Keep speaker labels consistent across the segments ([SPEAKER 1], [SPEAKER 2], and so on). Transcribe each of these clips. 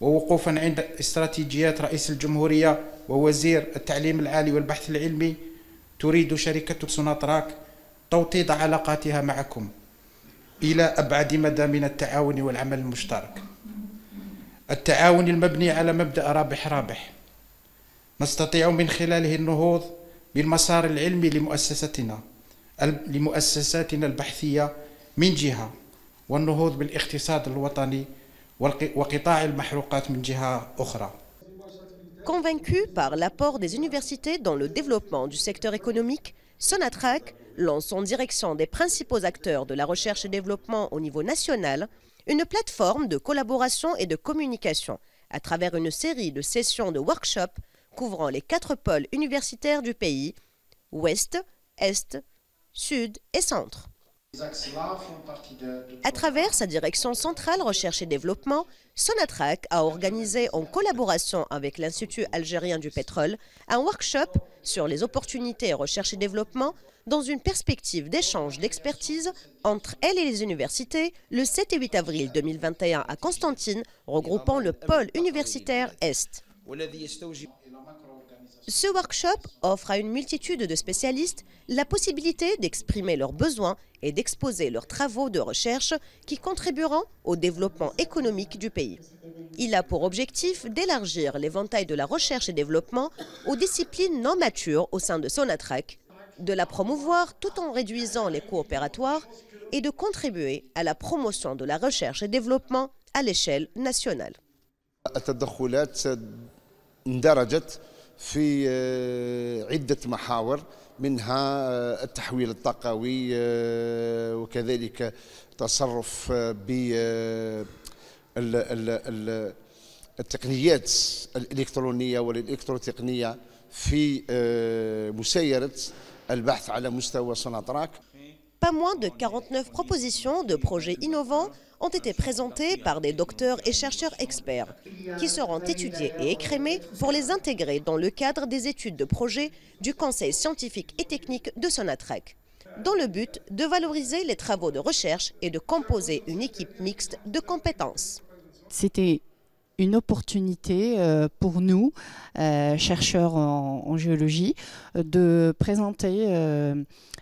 [SPEAKER 1] ووقوفا عند استراتيجيات رئيس الجمهورية ووزير التعليم العالي والبحث العلمي، تريد شركة سوناتراك توطيد علاقاتها معكم إلى أبعد مدى من التعاون والعمل المشترك، التعاون المبني على مبدأ رابح رابح نستطيع من خلاله النهوض بالمسار العلمي لمؤسساتنا البحثية من جهة، والنهوض بالاقتصاد الوطني وقطاع المحروقات من جهة أخرى.
[SPEAKER 2] Convaincu par l'apport des universités dans le développement du secteur économique, Sonatrach lance en direction des principaux acteurs de la recherche et développement au niveau national une plateforme de collaboration et de communication à travers une série de sessions de workshops couvrant les 4 pôles universitaires du pays, Ouest, Est, Sud et Centre. À travers sa direction centrale recherche et développement, Sonatrach a organisé en collaboration avec l'Institut algérien du pétrole un workshop sur les opportunités recherche et développement dans une perspective d'échange d'expertise entre elle et les universités le 7 et 8 avril 2021 à Constantine, regroupant le pôle universitaire Est. Ce workshop offre à une multitude de spécialistes la possibilité d'exprimer leurs besoins et d'exposer leurs travaux de recherche qui contribueront au développement économique du pays. Il a pour objectif d'élargir l'éventail de la recherche et développement aux disciplines non matures au sein de Sonatrach, de la promouvoir tout en réduisant les coûts opératoires et de contribuer à la promotion de la recherche et développement à l'échelle nationale.
[SPEAKER 3] في عدة محاور منها التحويل الطاقوي وكذلك تصرف بالتقنيات الإلكترونية والإلكتروتقنية في مسايرة البحث على مستوى سوناتراك.
[SPEAKER 2] Pas moins de 49 propositions de projets innovants ont été présentées par des docteurs et chercheurs experts qui seront étudiés et écrémés pour les intégrer dans le cadre des études de projet du Conseil scientifique et technique de Sonatrach, dans le but de valoriser les travaux de recherche et de composer une équipe mixte de compétences.
[SPEAKER 4] C'était une opportunité pour nous, chercheurs en géologie, de présenter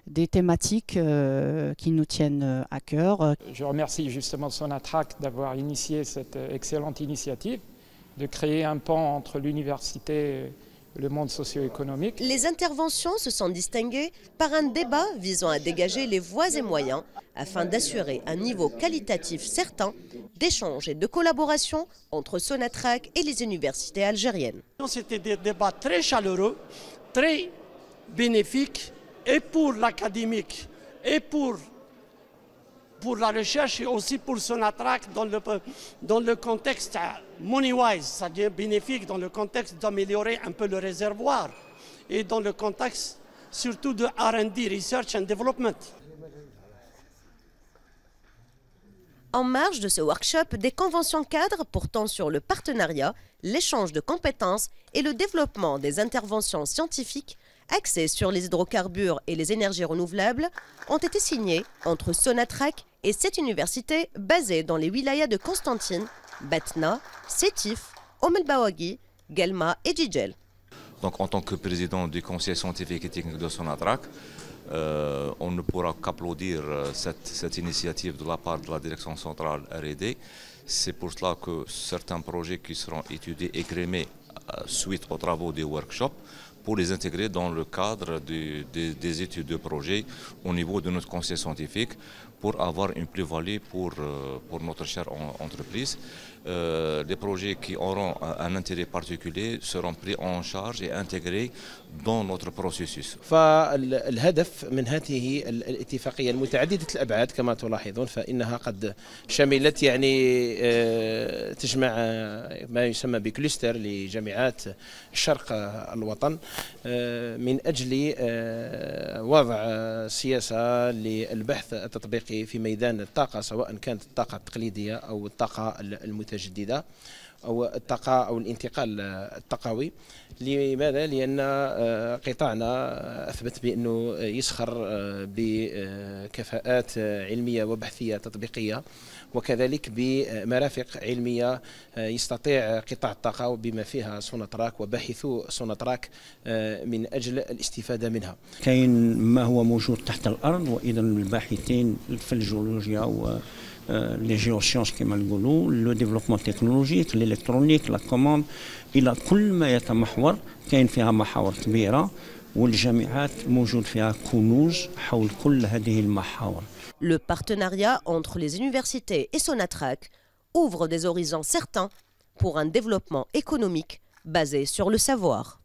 [SPEAKER 4] des thématiques qui nous tiennent à cœur.
[SPEAKER 5] Je remercie justement Sonatrach d'avoir initié cette excellente initiative, de créer un pont entre l'université et le monde socio-économique.
[SPEAKER 2] Les interventions se sont distinguées par un débat visant à dégager les voies et moyens afin d'assurer un niveau qualitatif certain d'échange et de collaboration entre Sonatrach et les universités algériennes.
[SPEAKER 6] C'était des débats très chaleureux, très bénéfiques et pour l'académique et pour la recherche et aussi pour Sonatrach dans le contexte money-wise, c'est-à-dire bénéfique dans le contexte d'améliorer un peu le réservoir et dans le contexte surtout de R&D, Research and Development.
[SPEAKER 2] En marge de ce workshop, des conventions cadres portant sur le partenariat, l'échange de compétences et le développement des interventions scientifiques axées sur les hydrocarbures et les énergies renouvelables ont été signées entre Sonatrach et 7 universités basées dans les wilayas de Constantine, Batna, Sétif, Oum el-Bawaghi, Guelma et Djidjel.
[SPEAKER 7] Donc en tant que président du Conseil scientifique et technique de Sonatrach, on ne pourra qu'applaudir cette initiative de la part de la direction centrale R&D. C'est pour cela que certains projets qui seront étudiés et écrémés suite aux travaux des workshops, pour les intégrer dans le cadre des études de projet au niveau de notre conseil scientifique pour avoir une plus-value pour notre chère entreprise. Les projets qui auront un intérêt particulier seront pris en charge et intégrés dans notre processus.
[SPEAKER 8] فالهدف من هذه الاتفاقية المتعددة الأبعاد كما تلاحظون فإنها قد شملت يعني تجمع ما يسمى بكلستر لجامعات شرق الوطن من أجل وضع سياسة للبحث التطبيقي في ميدان الطاقة سواء كانت الطاقة التقليدية أو الطاقة المتجددة أو الطاقة أو الانتقال الطاقوي. لماذا؟ لأن قطاعنا أثبت بأنه يسخر بكفاءات علمية وبحثية تطبيقية، وكذلك بمرافق علمية يستطيع قطاع الطاقة وبما فيها سوناتراك وباحثو سوناتراك من أجل الاستفادة منها.
[SPEAKER 9] كاين ما هو موجود تحت الأرض، وإذا الباحثين في الجيولوجيا و لي جيوسيونس كما نقولوا، لو ديفلوبمون تكنولوجيك، الالكترونيك، لا كوموند، الى كل ما يتمحور كاين فيها محاور كبيره، والجامعات موجود فيها كنوز حول كل هذه المحاور.
[SPEAKER 2] Le partenariat entre les universités et Sonatrach ouvre des horizons certains pour un développement économique basé sur le savoir.